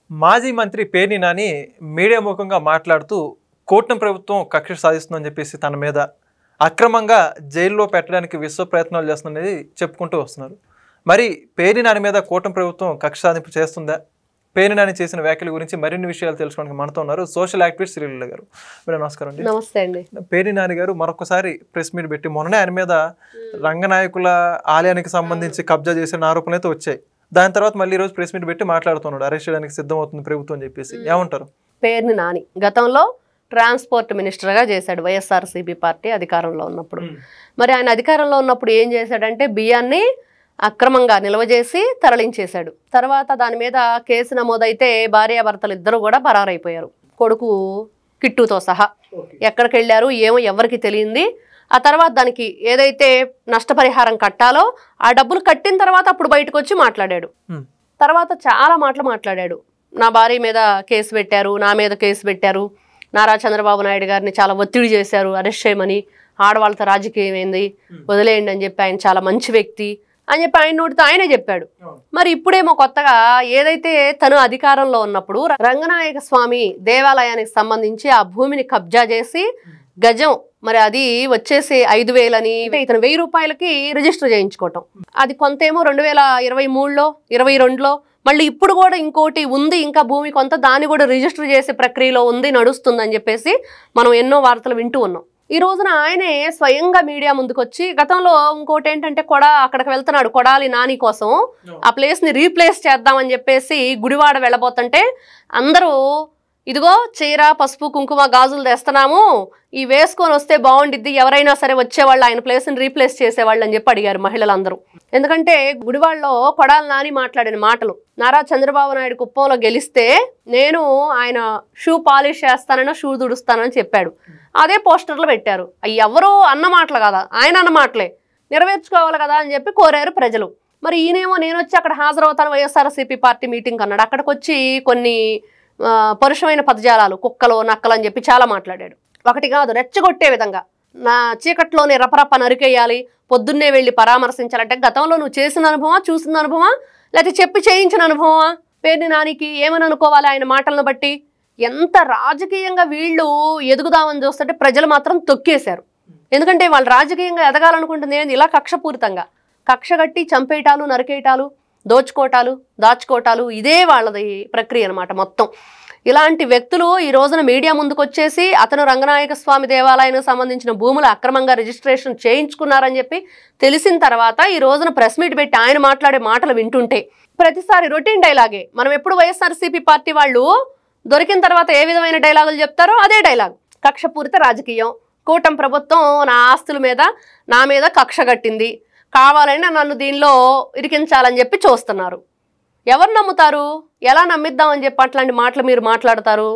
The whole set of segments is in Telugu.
మాజీ మంత్రి పేర్ని నాని మీడియా ముఖంగా మాట్లాడుతూ కూటమి ప్రభుత్వం కక్ష సాధిస్తుందని చెప్పేసి తన మీద అక్రమంగా జైల్లో పెట్టడానికి విశ్వ ప్రయత్నాలు చేస్తుందనేది చెప్పుకుంటూ వస్తున్నారు. మరి పేర్ని నాని మీద కూటమి ప్రభుత్వం కక్ష సాధింపు చేస్తుందా? పేర్ని నాని చేసిన వ్యాఖ్యల గురించి మరిన్ని విషయాలు తెలుసుకోవడానికి మనతో ఉన్నారు సోషల్ యాక్టివిస్ట్ శ్రీలీల గారు. మీరు నమస్కారం అండి. నమస్తే అండి. పేర్ని నాని గారు మరొకసారి ప్రెస్ మీట్ పెట్టి మొన్ననే ఆయన మీద రంగనాయకుల ఆలయానికి సంబంధించి కబ్జా చేసిన ఆరోపణలు అయితే వచ్చాయి. దాని తర్వాత మళ్ళీ ఈరోజు ప్రెస్ మీట్ పెట్టి మాట్లాడుతున్నాడు, అరెస్ట్ చేయడానికి సిద్ధమవుతుంది ప్రభుత్వం అని చెప్పేసి. ఏమంటారు? పేర్ని నాని గతంలో ట్రాన్స్పోర్ట్ మినిస్టర్గా చేశాడు వైఎస్ఆర్సీపీ పార్టీ అధికారంలో ఉన్నప్పుడు. మరి ఆయన అధికారంలో ఉన్నప్పుడు ఏం చేశాడంటే బియ్యాన్ని అక్రమంగా నిల్వ చేసి తరలించేశాడు. తర్వాత దాని మీద కేసు నమోదైతే భార్యాభర్తలు ఇద్దరు కూడా పరారైపోయారు, కొడుకు కిట్టుతో సహా. ఎక్కడికి వెళ్ళారు ఏమో ఎవరికి తెలియంది. ఆ తర్వాత దానికి ఏదైతే నష్టపరిహారం కట్టాలో ఆ డబ్బులు కట్టిన తర్వాత అప్పుడు బయటకు వచ్చి మాట్లాడాడు. తర్వాత చాలా మాటలు మాట్లాడాడు. నా భార్య మీద కేసు పెట్టారు, నా మీద కేసు పెట్టారు, నారా చంద్రబాబు నాయుడు గారిని చాలా ఒత్తిడి చేశారు అరెస్ట్ చేయమని, ఆడవాళ్ళతో రాజకీయం ఏంది వదిలేయండి అని చెప్పి, ఆయన చాలా మంచి వ్యక్తి అని చెప్పి ఆయన నోటితో ఆయనే చెప్పాడు. మరి ఇప్పుడేమో కొత్తగా ఏదైతే తను అధికారంలో ఉన్నప్పుడు రంగనాయక స్వామి దేవాలయానికి సంబంధించి ఆ భూమిని కబ్జా చేసి గజం మరి అది వచ్చేసి 5,000 అని ఇతను 1,000 రూపాయలకి రిజిస్టర్ చేయించుకోవటం, అది కొంతేమో 2023లో 22లో మళ్ళీ ఇప్పుడు కూడా ఇంకోటి ఉంది, ఇంకా భూమి కొంత దాన్ని కూడా రిజిస్టర్ చేసే ప్రక్రియలో ఉంది, నడుస్తుందని చెప్పేసి మనం ఎన్నో వార్తలు వింటూ ఉన్నాం. ఈ రోజున ఆయనే స్వయంగా మీడియా ముందుకు వచ్చి గతంలో ఇంకోటి ఏంటంటే అక్కడికి వెళ్తున్నాడు కొడాలి నాని కోసం, ఆ ప్లేస్ని రీప్లేస్ చేద్దామని చెప్పేసి గుడివాడ వెళ్ళబోతుంటే అందరూ ఇదిగో చీర పసుపు కుంకుమ గాజులు తెస్తున్నాము, ఈ వేసుకొని వస్తే బాగుండిద్ది, ఎవరైనా సరే వచ్చేవాళ్ళు ఆయన ప్లేస్ని రీప్లేస్ చేసేవాళ్ళు అని చెప్పి అడిగారు మహిళలందరూ. ఎందుకంటే గుడివాడలో కొడాలి నాని మాట్లాడిన మాటలు, నారా చంద్రబాబు నాయుడు కుప్పంలో గెలిస్తే నేను ఆయన షూ పాలిష్ చేస్తానని షూ తుడుస్తానని చెప్పాడు. అదే పోస్టర్లు పెట్టారు. అవి ఎవరో అన్న మాటలు కదా, ఆయన అన్న మాటలే నెరవేర్చుకోవాలి కదా అని చెప్పి కోరారు ప్రజలు. మరి ఈయనేమో నేను వచ్చి అక్కడ హాజరవుతాను వైఎస్ఆర్సీపీ పార్టీ మీటింగ్ అన్నాడు. అక్కడికి వచ్చి కొన్ని పరుషమైన పదజాలాలు, కుక్కలు నక్కలు అని చెప్పి చాలా మాట్లాడాడు. ఒకటి కాదు, రెచ్చగొట్టే విధంగా నా చీకట్లోనే రపరప నరికేయాలి, పొద్దున్నే వెళ్ళి పరామర్శించాలంటే గతంలో నువ్వు చేసిన అనుభవమా, చూసిన అనుభవమా, లేకపోతే చెప్పి చేయించిన అనుభవమా? పేర్ని నానికి ఏమని అనుకోవాలి ఆయన మాటలను బట్టి? ఎంత రాజకీయంగా వీళ్ళు ఎదుగుదామని చూస్తుంటే ప్రజలు మాత్రం తొక్కేశారు. ఎందుకంటే వాళ్ళు రాజకీయంగా ఎదగాలనుకుంటుంది ఏంది, ఇలా కక్షపూరితంగా కక్ష కట్టి చంపేయటాలు, నరికేయటాలు, దోచుకోటాలు, దాచుకోటాలు, ఇదే వాళ్ళది ప్రక్రియ అనమాట మొత్తం. ఇలాంటి వ్యక్తులు ఈ రోజున మీడియా ముందుకు వచ్చేసి అతను రంగనాయక స్వామి దేవాలయానికి సంబంధించిన భూములు అక్రమంగా రిజిస్ట్రేషన్ చేయించుకున్నారని చెప్పి తెలిసిన తర్వాత ఈ రోజున ప్రెస్ మీట్ పెట్టి ఆయన మాట్లాడే మాటలు వింటుంటే ప్రతిసారి రొటీన్ డైలాగే. మనం ఎప్పుడు వైఎస్ఆర్సీపీ పార్టీ వాళ్ళు దొరికిన తర్వాత ఏ విధమైన డైలాగులు చెప్తారో అదే డైలాగ్. కక్షపూరిత రాజకీయం, కూటమి ప్రభుత్వం నా ఆస్తుల మీద నా మీద కక్ష కట్టింది, కావాలని నన్ను దీనిలో ఇరికించాలని చెప్పి చూస్తున్నారు. ఎవరు నమ్ముతారు? ఎలా నమ్మిద్దామని చెప్పి అట్లాంటి మాటలు మీరు మాట్లాడతారు?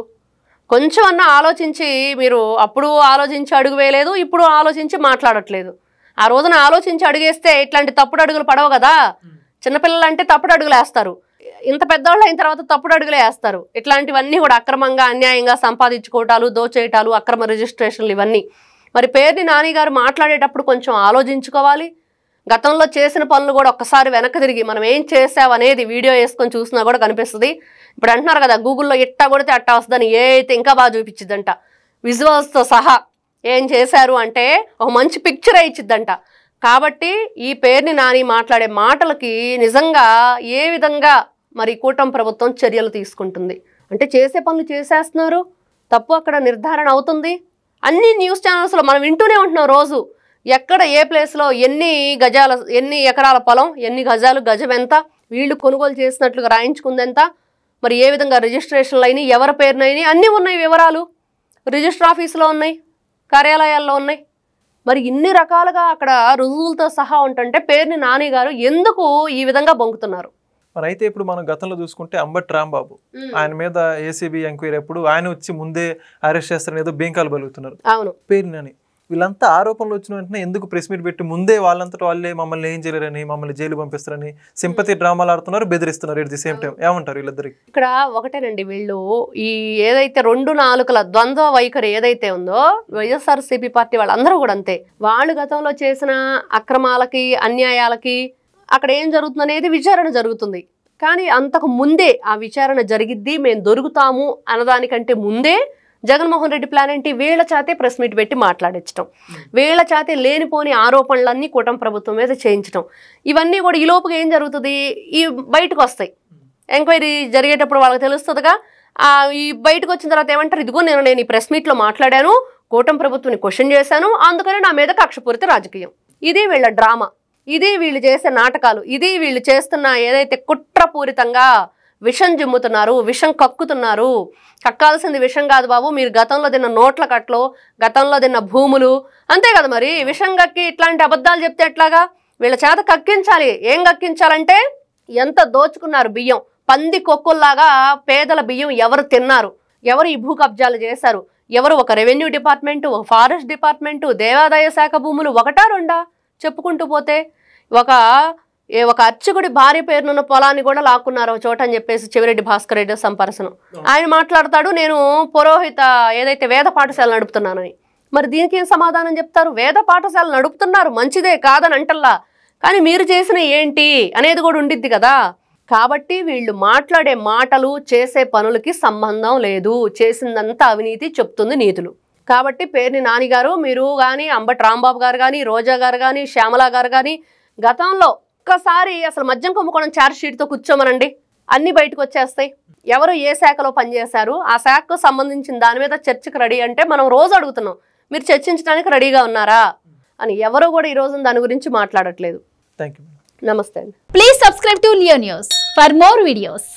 కొంచెం అన్నా ఆలోచించి, మీరు అప్పుడు ఆలోచించి అడుగు వేయలేదు, ఇప్పుడు ఆలోచించి మాట్లాడట్లేదు. ఆ రోజున ఆలోచించి అడుగేస్తే ఇట్లాంటి తప్పుడు అడుగులు పడవు కదా. చిన్నపిల్లలు అంటే తప్పుడు అడుగులు వేస్తారు, ఇంత పెద్దవాళ్ళు అయిన తర్వాత తప్పుడు అడుగులే వేస్తారు. ఇట్లాంటివన్నీ కూడా అక్రమంగా అన్యాయంగా సంపాదించుకోవటాలు, దోచేయటాలు, అక్రమ రిజిస్ట్రేషన్లు, ఇవన్నీ. మరి పేర్ని నాని గారు మాట్లాడేటప్పుడు కొంచెం ఆలోచించుకోవాలి. గతంలో చేసిన పనులు కూడా ఒక్కసారి వెనక్కి తిరిగి మనం ఏం చేసావనేది వీడియో వేసుకొని చూసినా కూడా కనిపిస్తుంది. ఇప్పుడు అంటున్నారు కదా గూగుల్లో ఎట్టా కొడితే అట్టా వస్తుందని, ఏ అయితే ఇంకా బాగా చూపించిద్దంట విజువల్స్తో సహా. ఏం చేశారు అంటే ఒక మంచి పిక్చరే ఇచ్చిద్దంట. కాబట్టి ఈ పేర్ని నాని మాట్లాడే మాటలకి నిజంగా ఏ విధంగా మరి కూటమి ప్రభుత్వం చర్యలు తీసుకుంటుంది అంటే, చేసే పనులు చేసేస్తున్నారు, తప్పు అక్కడ నిర్ధారణ అవుతుంది. అన్ని న్యూస్ ఛానల్స్లో మనం వింటూనే ఉంటున్నాం రోజు. ఎక్కడ ఏ ప్లేస్లో ఎన్ని ఎకరాల పొలం, ఎన్ని గజాలు, గజం ఎంత, వీళ్ళు కొనుగోలు చేసినట్లుగా రాయించుకుంది ఎంత, మరి ఏ విధంగా రిజిస్ట్రేషన్లు అయినాయి, ఎవరి పేరునైనాయి, అన్నీ ఉన్నాయి వివరాలు. రిజిస్టర్ ఆఫీసులో ఉన్నాయి, కార్యాలయాల్లో ఉన్నాయి. మరి ఇన్ని రకాలుగా అక్కడ రుజువులతో సహా ఉంటుంటే పేర్ని నాని గారు ఎందుకు ఈ విధంగా బొంకుతున్నారు? మరి అయితే ఇప్పుడు మనం గతంలో చూసుకుంటే అంబటి రాంబాబు, ఆయన మీద ఏసీబీ ఎంక్వైరీ అప్పుడు ఆయన వచ్చి ముందే అరెస్ట్ చేస్తారని ఏదో బేంకాలు బలుగుతున్నారు. అవును, పేర్ని నాని వీళ్ళంతా ఆరోపణలు వచ్చిన వెంటనే ఎందుకు ప్రెస్ మీట్ పెట్టి ముందే వాళ్ళంతటా వాళ్ళే మమ్మల్ని ఏం చేయలేరని, మమ్మల్ని జైలు పంపిస్తారని సింపతి డ్రామాలు ఆడుతున్నారు, బెదిరిస్తున్నారు ఎట్ ది సేమ్ టైం? ఏమంటారు వీళ్ళిద్దరికి? ఇక్కడ ఒకటేనండి, వీళ్ళు ఈ ఏదైతే 2 నాలుకల ద్వంద్వ వైఖరి ఏదైతే ఉందో వైఎస్ఆర్సీపీ పార్టీ వాళ్ళందరూ కూడా అంతే. వాళ్ళు గతంలో చేసిన అక్రమాలకి, అన్యాయాలకి అక్కడ ఏం జరుగుతుంది అనేది విచారణ జరుగుతుంది. కానీ అంతకు ముందే ఆ విచారణ జరిగిద్ది, మేము దొరుకుతాము అన్నదానికంటే ముందే జగన్మోహన్ రెడ్డి ప్లాన్ ఏంటి? వీళ్ళ చేతే ప్రెస్ మీట్ పెట్టి మాట్లాడించడం, వీళ్ళ చేతే లేనిపోని ఆరోపణలన్నీ కూటమి ప్రభుత్వం మీద చేయించడం, ఇవన్నీ కూడా ఈ లోపుగా ఏం జరుగుతుంది? ఈ బయటకు వస్తాయి. ఎంక్వైరీ జరిగేటప్పుడు వాళ్ళకి తెలుస్తుందిగా. ఈ బయటకు వచ్చిన తర్వాత ఏమంటారు? ఇదిగో నేను ఈ ప్రెస్ మీట్లో మాట్లాడాను, కూటమి ప్రభుత్వాన్ని క్వశ్చన్ చేశాను, అందుకని నా మీద కక్షపూరిత రాజకీయం. ఇది వీళ్ళ డ్రామా, ఇది వీళ్ళు చేసే నాటకాలు, ఇది వీళ్ళు చేస్తున్న ఏదైతే కుట్రపూరితంగా విషం జిమ్ముతున్నారు, విషం కక్కుతున్నారు. కక్కాల్సింది విషం కాదు బాబు, మీరు గతంలో తిన్న నోట్ల కట్లు, గతంలో తిన్న భూములు, అంతే కదా. మరి విషం కక్కి ఇట్లాంటి అబద్ధాలు చెప్తే ఎట్లాగా? వీళ్ళ చేత కక్కించాలి. ఏం కక్కించాలంటే ఎంత దోచుకున్నారు బియ్యం, పంది కొక్కుల్లాగా పేదల బియ్యం ఎవరు తిన్నారు, ఎవరు ఈ భూ కబ్జాలు చేశారు, ఎవరు? ఒక రెవెన్యూ డిపార్ట్మెంటు, ఒక ఫారెస్ట్ డిపార్ట్మెంటు, దేవాదాయ శాఖ భూములు ఒకటా రెండా చెప్పుకుంటూ పోతే. ఒక అర్చకుడి భార్య పేరునున్న పొలాన్ని కూడా లాక్కున్నారు ఒక చోట అని చెప్పేసి చెవిరెడ్డి భాస్కర్ రెడ్డి సంపర్శనం. ఆయన మాట్లాడతాడు, నేను పురోహిత ఏదైతే వేద పాఠశాల నడుపుతున్నానని. మరి దీనికి ఏం సమాధానం చెప్తారు? వేద పాఠశాల నడుపుతున్నారు, మంచిదే కాదని అంటల్లా, కానీ మీరు చేసిన ఏంటి అనేది కూడా ఉండిద్ది కదా. కాబట్టి వీళ్ళు మాట్లాడే మాటలు చేసే పనులకి సంబంధం లేదు. చేసిందంతా అవినీతి, చెప్తుంది నీతులు. కాబట్టి పేర్ని నాని గారు, మీరు కానీ, అంబటి రాంబాబు గారు కానీ, రోజా గారు కానీ, శ్యామల గారు కానీ, గతంలో ఒక్కసారి అసలు మద్యం కుంభకోణం ఛార్జ్ షీట్తో కూర్చోమనండి, అన్ని బయటకు వచ్చేస్తాయి. ఎవరు ఏ శాఖలో పనిచేశారు, ఆ శాఖకు సంబంధించిన దాని మీద చర్చకు రెడీ అంటే మనం రోజు అడుగుతున్నాం, మీరు చర్చించడానికి రెడీగా ఉన్నారా అని. ఎవరు కూడా ఈ రోజు దాని గురించి మాట్లాడట్లేదు. Thank you. నమస్తే అండి. Please subscribe to Leo news for more videos.